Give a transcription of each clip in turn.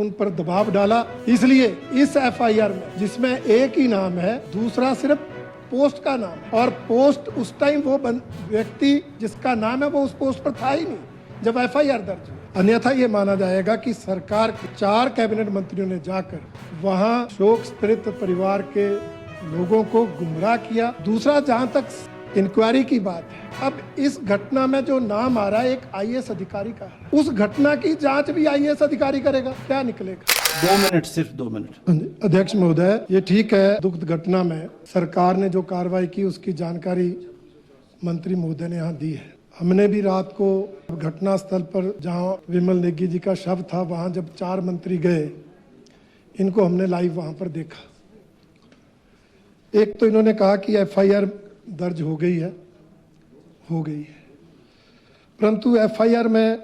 उन पर दबाव डाला। इसलिए इस एफआईआर में जिसमें एक ही नाम है, दूसरा सिर्फ पोस्ट का नाम, और पोस्ट उस टाइम वो व्यक्ति जिसका नाम है वो उस पोस्ट पर था ही नहीं जब एफआईआर दर्ज हुई। अन्यथा ये माना जाएगा कि सरकार के 4 कैबिनेट मंत्रियों ने जाकर वहां शोक संतप्त परिवार के लोगों को गुमराह किया। दूसरा, जहां तक इंक्वायरी की बात है, अब इस घटना में जो नाम आ रहा है एक आईएएस अधिकारी का, उस घटना की जांच भी आईएएस अधिकारी करेगा, क्या निकलेगा? 2 मिनट, सिर्फ 2 मिनट। अध्यक्ष महोदय, ये ठीक है, दुखद घटना में सरकार ने जो कार्रवाई की उसकी जानकारी मंत्री महोदय ने यहाँ दी है। हमने भी रात को घटना स्थल पर जहाँ विमल नेगी जी का शव था, वहाँ जब 4 मंत्री गए, इनको हमने लाइव वहाँ पर देखा। एक तो इन्होंने कहा कि एफआईआर दर्ज हो गई है, परंतु एफआईआर में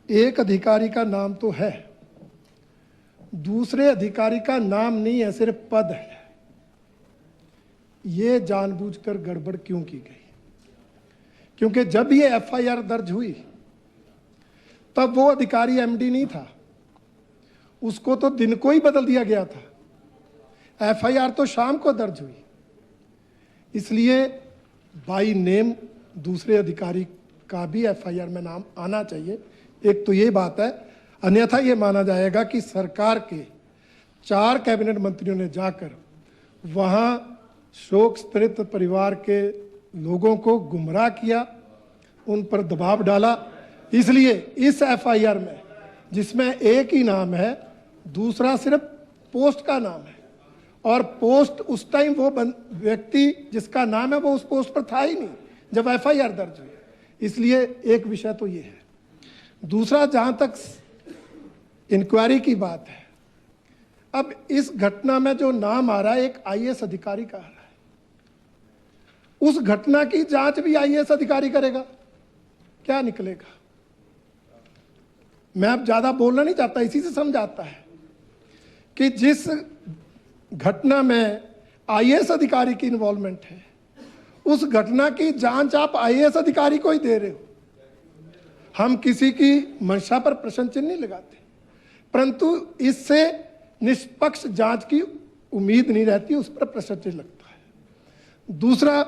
एक अधिकारी का नाम तो है, दूसरे अधिकारी का नाम नहीं है, सिर्फ पद है। ये जानबूझकर गड़बड़ क्यों की गई? क्योंकि जब ये एफआईआर दर्ज हुई तब वो अधिकारी एमडी नहीं था, उसको तो दिन को ही बदल दिया गया था। एफआईआर तो शाम को दर्ज हुई, इसलिए बाई नेम दूसरे अधिकारी का भी एफआईआर में नाम आना चाहिए। एक तो ये बात है, अन्यथा ये माना जाएगा कि सरकार के 4 कैबिनेट मंत्रियों ने जाकर वहां शोक संतप्त परिवार के लोगों को गुमराह किया, उन पर दबाव डाला। इसलिए इस एफआईआर में जिसमें एक ही नाम है, दूसरा सिर्फ पोस्ट का नाम है, और पोस्ट उस टाइम वो व्यक्ति जिसका नाम है वो उस पोस्ट पर था ही नहीं जब एफआईआर दर्ज हुई। इसलिए एक विषय तो ये है। दूसरा, जहां तक इंक्वायरी की बात है, अब इस घटना में जो नाम आ रहा है एक आईएएस अधिकारी का आ रहा है, उस घटना की जांच भी आईएएस अधिकारी करेगा, क्या निकलेगा? मैं अब ज्यादा बोलना नहीं चाहता, इसी से समझ आता है कि जिस घटना में आईएएस अधिकारी की इन्वॉल्वमेंट है, उस घटना की जांच आप आईएएस अधिकारी को ही दे रहे हो। हम किसी की मंशा पर प्रश्न चिन्ह नहीं लगाते, परंतु इससे निष्पक्ष जांच की उम्मीद नहीं रहती, उस पर प्रश्न चिन्ह लगता है। दूसरा,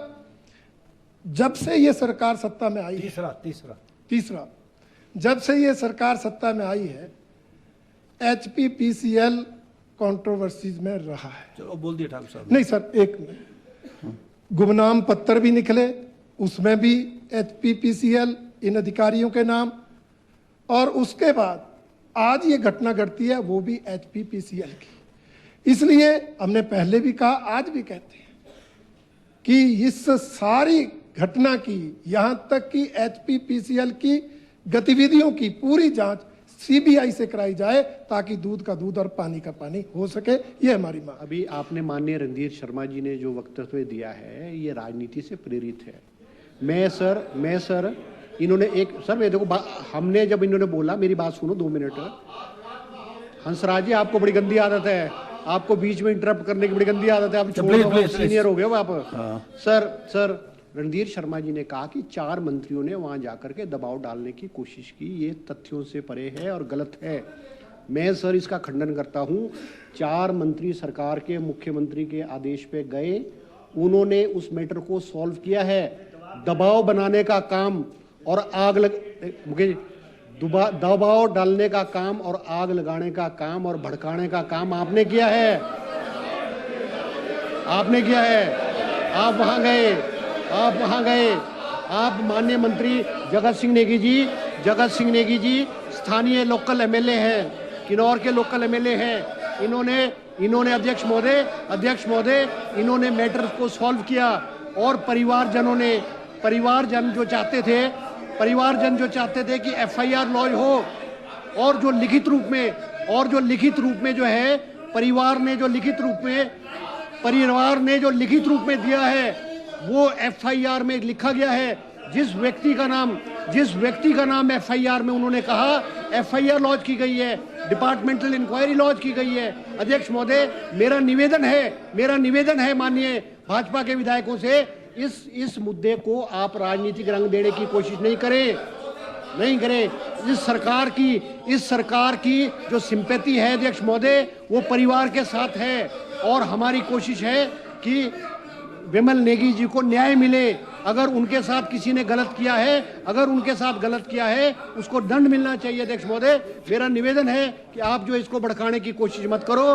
जब से ये सरकार सत्ता में आई, तीसरा जब से ये सरकार सत्ता में आई है, एचपीपीसीएल कंट्रोवर्सीज में रहा है। चलो बोल दिया ठाकुर साहब। नहीं सर, एक गुमनाम पत्र भी निकले, उसमें भी एचपीपीसीएल इन अधिकारियों के नाम, और उसके बाद आज ये घटना घटती है वो भी एचपीपीसीएल की। इसलिए हमने पहले भी कहा, आज भी कहते हैं कि इस सारी घटना की, यहां तक कि एचपीपीसीएल की गतिविधियों की पूरी जांच सीबीआई से कराई जाए, ताकि दूध का दूध और पानी का पानी हो सके। ये हमारी मांग। अभी आपने माननीय रणधीर शर्मा जी ने जो वक्तव्य दिया है, ये राजनीति से प्रेरित है। मैं सर इन्होंने एक सर मैं देखो, हमने जब इन्होंने बोला, मेरी बात सुनो 2 मिनट। हंसराज जी, आपको बड़ी गंदी आदत है, आपको बीच में इंटरप्ट करने की बड़ी गंदी आदत है। आप सीनियर हो गए हो आप। सर रणधीर शर्मा जी ने कहा कि 4 मंत्रियों ने वहां जाकर के दबाव डालने की कोशिश की, ये तथ्यों से परे है और गलत है। मैं सर इसका खंडन करता हूं। 4 मंत्री सरकार के मुख्यमंत्री के आदेश पे गए, उन्होंने उस मैटर को सॉल्व किया है। दबाव बनाने का काम और दबाव डालने का काम और आग लगाने का काम और भड़काने का काम आपने किया है। आप वहां गए, आप माननीय मंत्री जगत सिंह नेगी जी स्थानीय लोकल एमएलए हैं, किन्नौर के लोकल एमएलए हैं। इन्होंने अध्यक्ष महोदय इन्होंने मैटर को सॉल्व किया, और परिवारजन जो चाहते थे कि एफआईआर लॉन्च हो, और जो लिखित रूप में जो है परिवार ने जो लिखित रूप में दिया है, वो एफआईआर में लिखा गया है। जिस व्यक्ति का नाम एफआईआर में उन्होंने कहा, एफआईआर लॉन्च की गई है, डिपार्टमेंटल इंक्वायरी लॉन्च की गई है। अध्यक्ष महोदय, मेरा निवेदन है माननीय भाजपा के विधायकों से, इस मुद्दे को आप राजनीतिक रंग देने की कोशिश नहीं करें। इस सरकार की जो सिंपैथी है अध्यक्ष महोदय, वो परिवार के साथ है और हमारी कोशिश है कि विमल नेगी जी को न्याय मिले। अगर उनके साथ किसी ने गलत किया है, उसको दंड मिलना चाहिए। अध्यक्ष महोदय, मेरा निवेदन है कि आप जो इसको भड़काने की कोशिश मत करो।